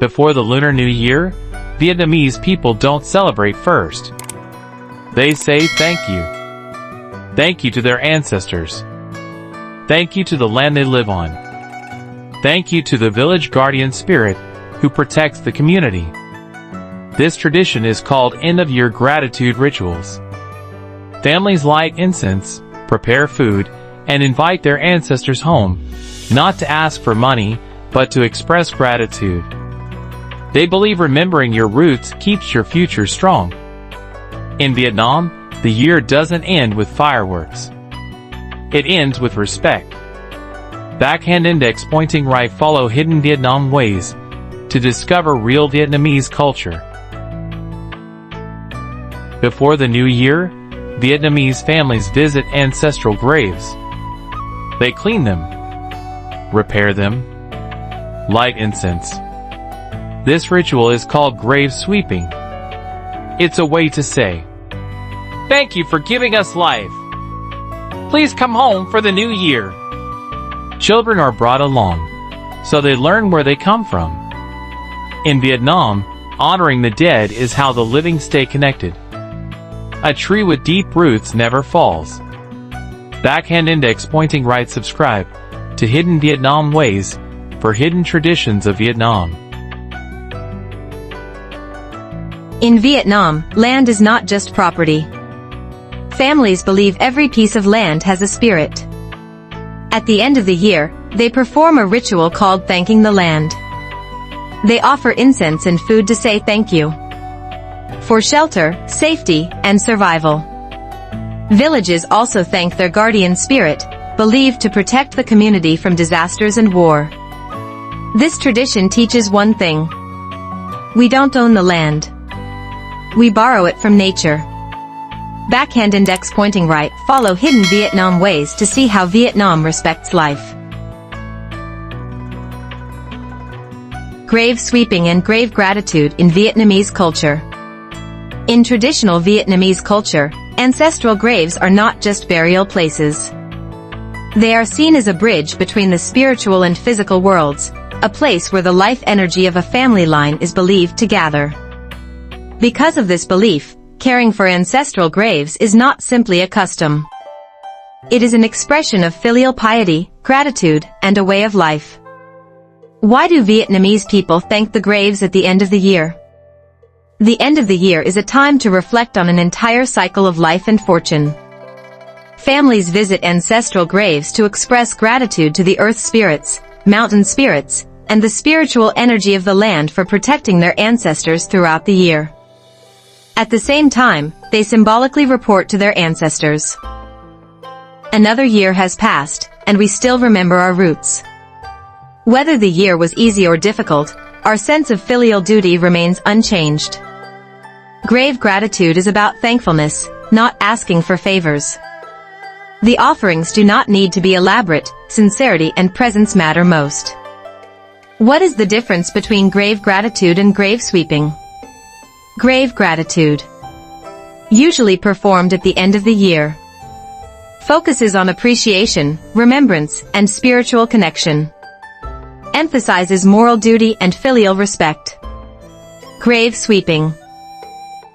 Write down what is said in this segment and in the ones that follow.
Before the Lunar New Year, Vietnamese people don't celebrate first. They say thank you. Thank you to their ancestors. Thank you to the land they live on. Thank you to the village guardian spirit who protects the community. This tradition is called end-of-year gratitude rituals. Families light incense, prepare food, and invite their ancestors home, not to ask for money, but to express gratitude. They believe remembering your roots keeps your future strong. In Vietnam, the year doesn't end with fireworks. It ends with respect. Backhand index pointing right. Follow hidden Vietnam ways to discover real Vietnamese culture. Before the new year, Vietnamese families visit ancestral graves. They clean them, repair them, light incense. This ritual is called grave sweeping. It's a way to say, "Thank you for giving us life. Please come home for the new year." Children are brought along, so they learn where they come from. In Vietnam, honoring the dead is how the living stay connected. A tree with deep roots never falls. Backhand index pointing right. Subscribe to Hidden Vietnam Ways for hidden traditions of Vietnam. In Vietnam, land is not just property. Families believe every piece of land has a spirit. At the end of the year, they perform a ritual called thanking the land. They offer incense and food to say thank you for shelter, safety, and survival. Villages also thank their guardian spirit, believed to protect the community from disasters and war. This tradition teaches one thing: we don't own the land. We borrow it from nature. Backhand index pointing right. Follow hidden Vietnam ways to see how Vietnam respects life. Grave sweeping and grave gratitude in Vietnamese culture. In traditional Vietnamese culture, ancestral graves are not just burial places. They are seen as a bridge between the spiritual and physical worlds, a place where the life energy of a family line is believed to gather. Because of this belief, caring for ancestral graves is not simply a custom. It is an expression of filial piety, gratitude, and a way of life. Why do Vietnamese people thank the graves at the end of the year? The end of the year is a time to reflect on an entire cycle of life and fortune. Families visit ancestral graves to express gratitude to the earth spirits, mountain spirits, and the spiritual energy of the land for protecting their ancestors throughout the year. At the same time, they symbolically report to their ancestors. Another year has passed, and we still remember our roots. Whether the year was easy or difficult, our sense of filial duty remains unchanged. Grave gratitude is about thankfulness, not asking for favors. The offerings do not need to be elaborate, sincerity and presence matter most. What is the difference between grave gratitude and grave sweeping? Grave gratitude, usually performed at the end of the year, focuses on appreciation, remembrance, and spiritual connection. Emphasizes moral duty and filial respect. Grave sweeping,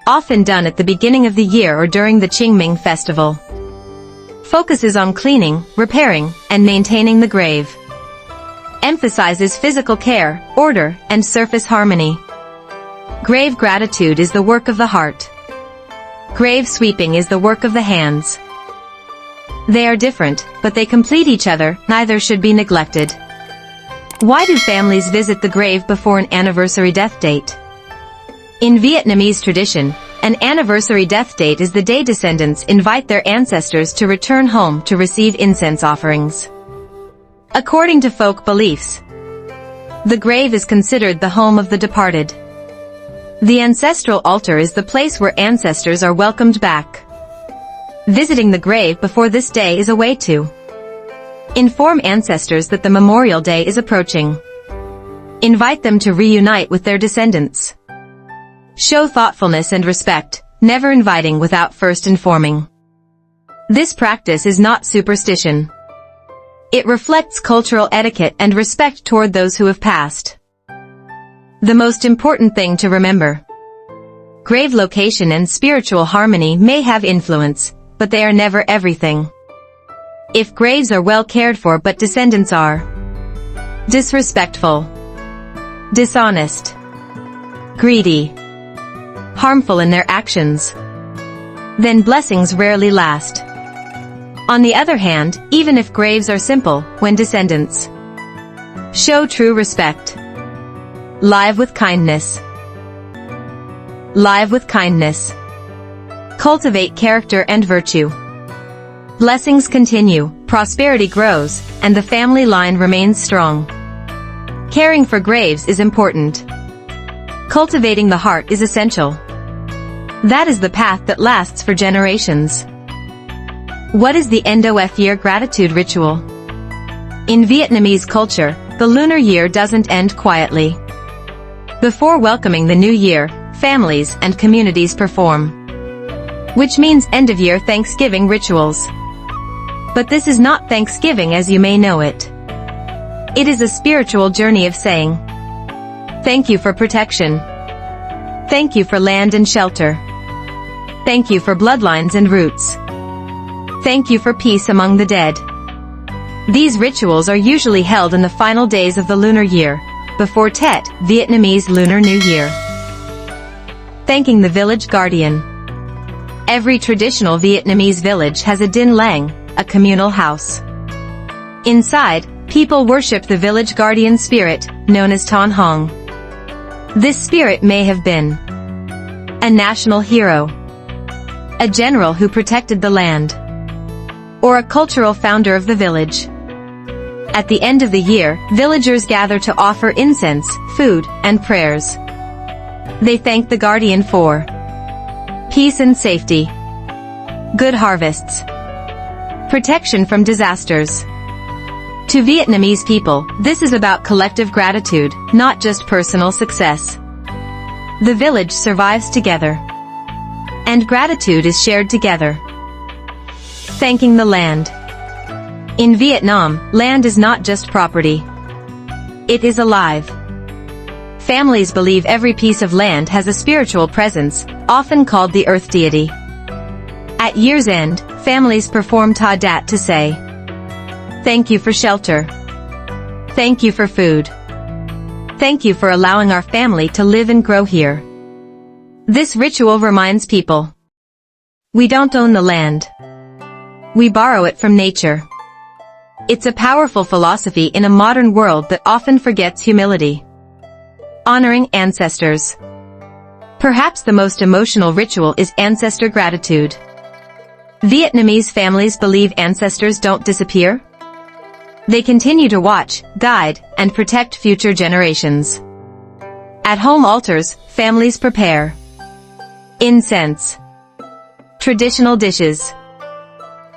often done at the beginning of the year or during the Qingming festival, focuses on cleaning, repairing, and maintaining the grave. Emphasizes physical care, order, and surface harmony. Grave gratitude is the work of the heart. Grave sweeping is the work of the hands. They are different, but they complete each other, neither should be neglected. Why do families visit the grave before an anniversary death date? In Vietnamese tradition, an anniversary death date is the day descendants invite their ancestors to return home to receive incense offerings. According to folk beliefs, the grave is considered the home of the departed. The ancestral altar is the place where ancestors are welcomed back. Visiting the grave before this day is a way to inform ancestors that the memorial day is approaching. Invite them to reunite with their descendants. Show thoughtfulness and respect, never inviting without first informing. This practice is not superstition. It reflects cultural etiquette and respect toward those who have passed. The most important thing to remember. Grave location and spiritual harmony may have influence, but they are never everything. If graves are well cared for but descendants are disrespectful, dishonest, greedy, harmful in their actions, then blessings rarely last. On the other hand, even if graves are simple, when descendants show true respect, live with kindness, cultivate character and virtue, blessings continue, prosperity grows, and the family line remains strong. Caring for graves is important. Cultivating the heart is essential. That is the path that lasts for generations. What is the end of year gratitude ritual? In Vietnamese culture, the lunar year doesn't end quietly. Before welcoming the new year, families and communities perform, which means end-of-year Thanksgiving rituals. But this is not Thanksgiving as you may know it. It is a spiritual journey of saying, thank you for protection. Thank you for land and shelter. Thank you for bloodlines and roots. Thank you for peace among the dead. These rituals are usually held in the final days of the lunar year, before Tet, Vietnamese Lunar New Year. Thanking the village guardian. Every traditional Vietnamese village has a Dinh Lang, a communal house. Inside, people worship the village guardian spirit, known as Thanh Hoang. This spirit may have been a national hero, a general who protected the land, or a cultural founder of the village. At the end of the year, villagers gather to offer incense, food, and prayers. They thank the guardian for peace and safety, good harvests, protection from disasters. To Vietnamese people, this is about collective gratitude, not just personal success. The village survives together, and gratitude is shared together. Thanking the land. In Vietnam, land is not just property. It is alive. Families believe every piece of land has a spiritual presence, often called the earth deity. At year's end, families perform Ta Dat to say, thank you for shelter. Thank you for food. Thank you for allowing our family to live and grow here. This ritual reminds people, we don't own the land. We borrow it from nature. It's a powerful philosophy in a modern world that often forgets humility. Honoring ancestors. Perhaps the most emotional ritual is ancestor gratitude. Vietnamese families believe ancestors don't disappear. They continue to watch, guide, and protect future generations. At home altars, families prepare incense, traditional dishes,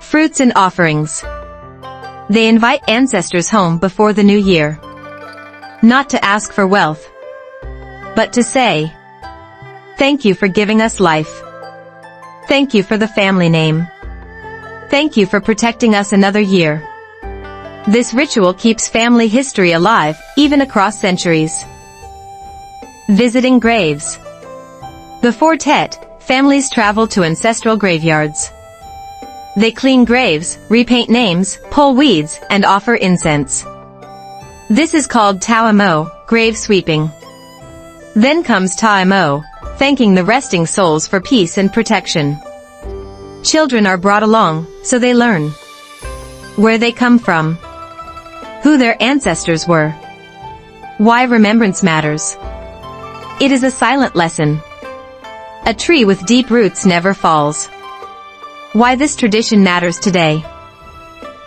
fruits and offerings. They invite ancestors home before the new year. Not to ask for wealth, but to say, thank you for giving us life. Thank you for the family name. Thank you for protecting us another year. This ritual keeps family history alive, even across centuries. Visiting graves. Before Tet, families travel to ancestral graveyards. They clean graves, repaint names, pull weeds, and offer incense. This is called Tao Mo, grave sweeping. Then comes Ta Mo, thanking the resting souls for peace and protection. Children are brought along, so they learn where they come from, who their ancestors were, why remembrance matters. It is a silent lesson. A tree with deep roots never falls. Why this tradition matters today.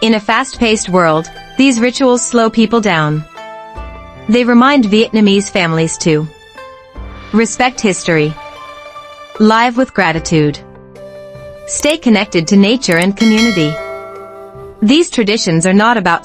In a fast-paced world, these rituals slow people down. They remind Vietnamese families to respect history, live with gratitude, stay connected to nature and community. These traditions are not about